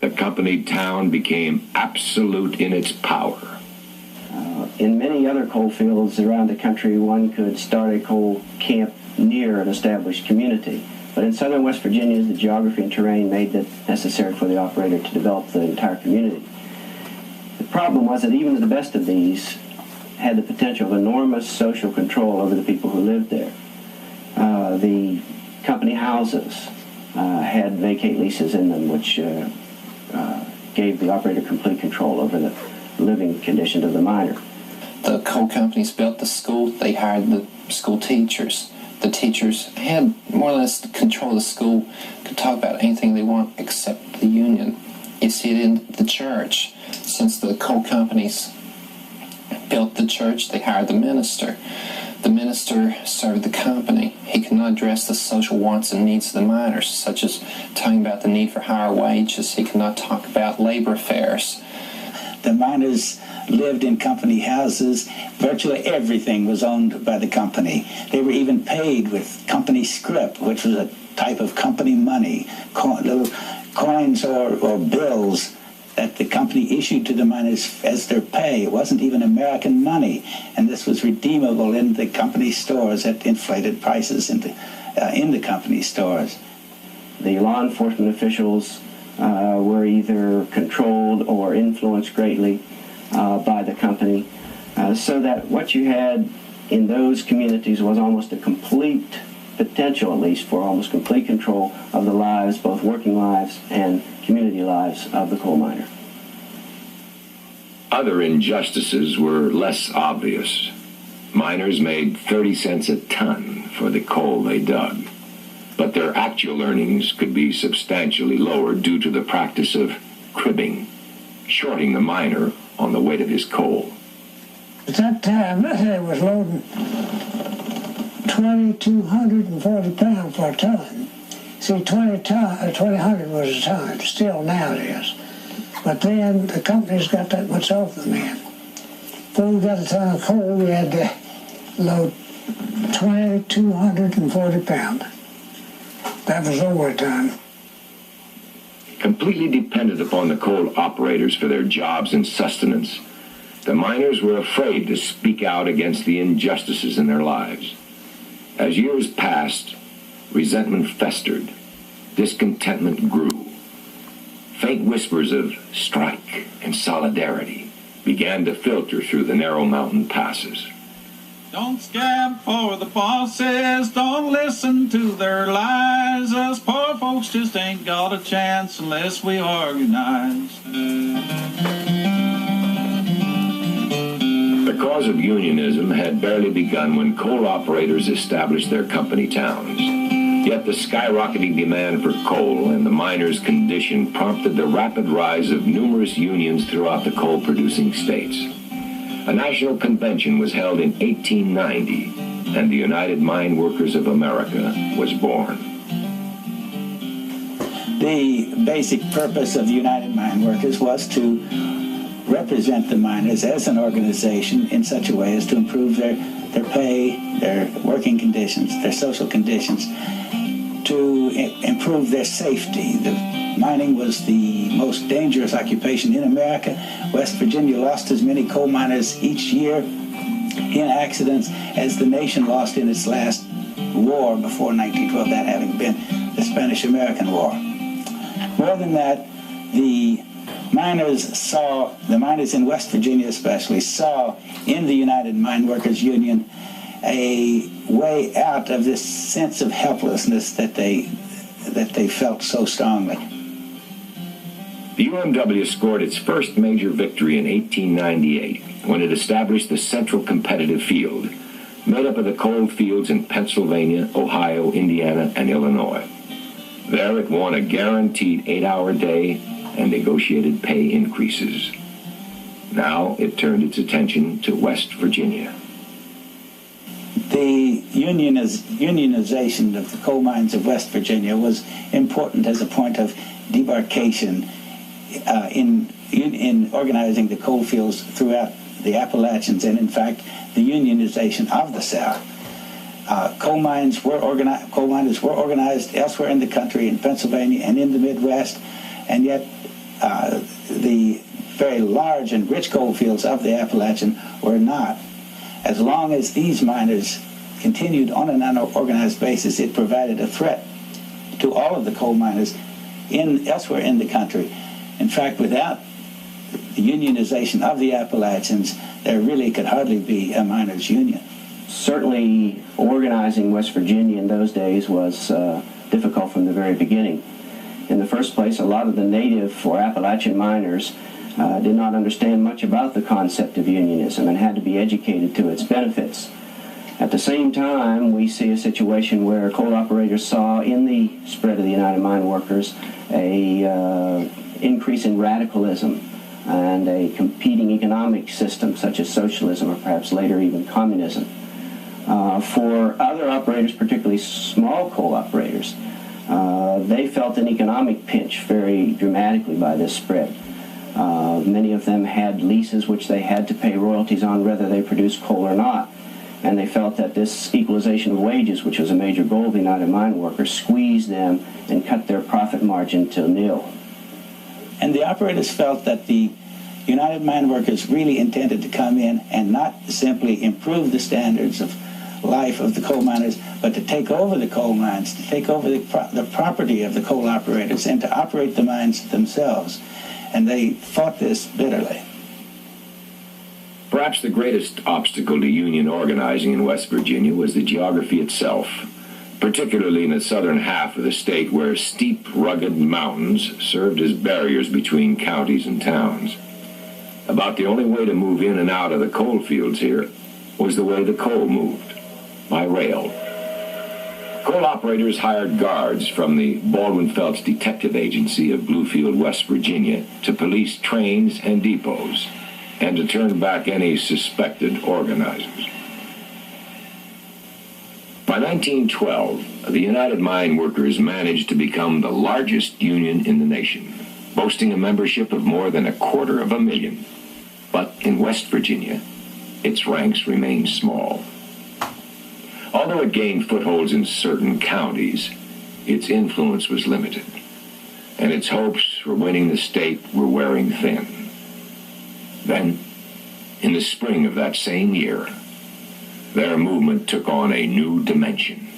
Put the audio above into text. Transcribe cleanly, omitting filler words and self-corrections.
the company town became absolute in its power. In many other coal fields around the country, one could start a coal camp near an established community. But in southern West Virginia, the geography and terrain made it necessary for the operator to develop the entire community. The problem was that even the best of these had the potential of enormous social control over the people who lived there. The company houses had vacate leases in them, which gave the operator complete control over the living conditions of the miner. The coal companies built the school. They hired the school teachers. The teachers had more or less control of the school, could talk about anything they want except the union. You see it in the church. Since the coal companies built the church, they hired the minister. The minister served the company. He could not address the social wants and needs of the miners, such as talking about the need for higher wages. He could not talk about labor affairs. The miners lived in company houses. Virtually everything was owned by the company. They were even paid with company scrip, which was a type of company money, little coins or bills that the company issued to the miners as their pay. It wasn't even American money, and this was redeemable in the company stores at inflated prices in the company stores. The law enforcement officials were either controlled or influenced greatly by the company, so that what you had in those communities was almost a complete potential, at least, for almost complete control of the lives, both working lives and community lives, of the coal miner. Other injustices were less obvious. Miners made 30 cents a ton for the coal they dug, but their actual earnings could be substantially lower due to the practice of cribbing, shorting the miner on the weight of his coal. At that time, they was loading 2,240 pounds per ton. See, 2,000 was a ton, still now it is. But then the companies got that much off the man. Before we got a ton of coal, we had to load 2,240 pounds. That was over a ton. Completely dependent upon the coal operators for their jobs and sustenance, the miners were afraid to speak out against the injustices in their lives. As years passed, resentment festered, discontentment grew. Faint whispers of strike and solidarity began to filter through the narrow mountain passes. Don't scab for the bosses, don't listen to their lies. Us poor folks just ain't got a chance unless we organize. The cause of unionism had barely begun when coal operators established their company towns. Yet the skyrocketing demand for coal and the miners' condition prompted the rapid rise of numerous unions throughout the coal-producing states. A national convention was held in 1890, and the United Mine Workers of America was born. The basic purpose of the United Mine Workers was to represent the miners as an organization in such a way as to improve their pay, their working conditions, their social conditions, to improve their safety. Mining was the most dangerous occupation in America. West Virginia lost as many coal miners each year in accidents as the nation lost in its last war before 1912, that having been the Spanish-American War. More than that, the miners in West Virginia especially, saw in the United Mine Workers Union a way out of this sense of helplessness that they felt so strongly. The UMW scored its first major victory in 1898 when it established the Central Competitive Field, made up of the coal fields in Pennsylvania, Ohio, Indiana, and Illinois. There it won a guaranteed 8-hour day and negotiated pay increases. Now it turned its attention to West Virginia. The unionization of the coal mines of West Virginia was important as a point of demarcation in organizing the coal fields throughout the Appalachians, and in fact the unionization of the South. Coal miners were organized elsewhere in the country, in Pennsylvania and in the Midwest, and yet the very large and rich coal fields of the Appalachian were not. As long as these miners continued on an unorganized basis, it provided a threat to all of the coal miners elsewhere in the country. In fact, without the unionization of the Appalachians, there really could hardly be a miners' union. Certainly, organizing West Virginia in those days was difficult from the very beginning. In the first place, a lot of the native or Appalachian miners did not understand much about the concept of unionism and had to be educated to its benefits. At the same time, we see a situation where coal operators saw in the spread of the United Mine Workers a increase in radicalism and a competing economic system such as socialism or perhaps later even communism. For other operators, particularly small coal operators, they felt an economic pinch very dramatically by this spread. Many of them had leases which they had to pay royalties on whether they produced coal or not. And they felt that this equalization of wages, which was a major goal of the United Mine Workers, squeezed them and cut their profit margin to nil. And the operators felt that the United Mine Workers really intended to come in and not simply improve the standards of life of the coal miners, but to take over the coal mines, to take over the property of the coal operators, and to operate the mines themselves. And they fought this bitterly. Perhaps the greatest obstacle to union organizing in West Virginia was the geography itself, particularly in the southern half of the state where steep, rugged mountains served as barriers between counties and towns. About the only way to move in and out of the coal fields here was the way the coal moved, by rail. Coal operators hired guards from the Baldwin Phelps Detective Agency of Bluefield, West Virginia, to police trains and depots, and to turn back any suspected organizers. By 1912, the United Mine Workers managed to become the largest union in the nation, boasting a membership of more than 250,000. But in West Virginia, its ranks remained small. Although it gained footholds in certain counties, its influence was limited, and its hopes for winning the state were wearing thin. Then, in the spring of that same year, their movement took on a new dimension.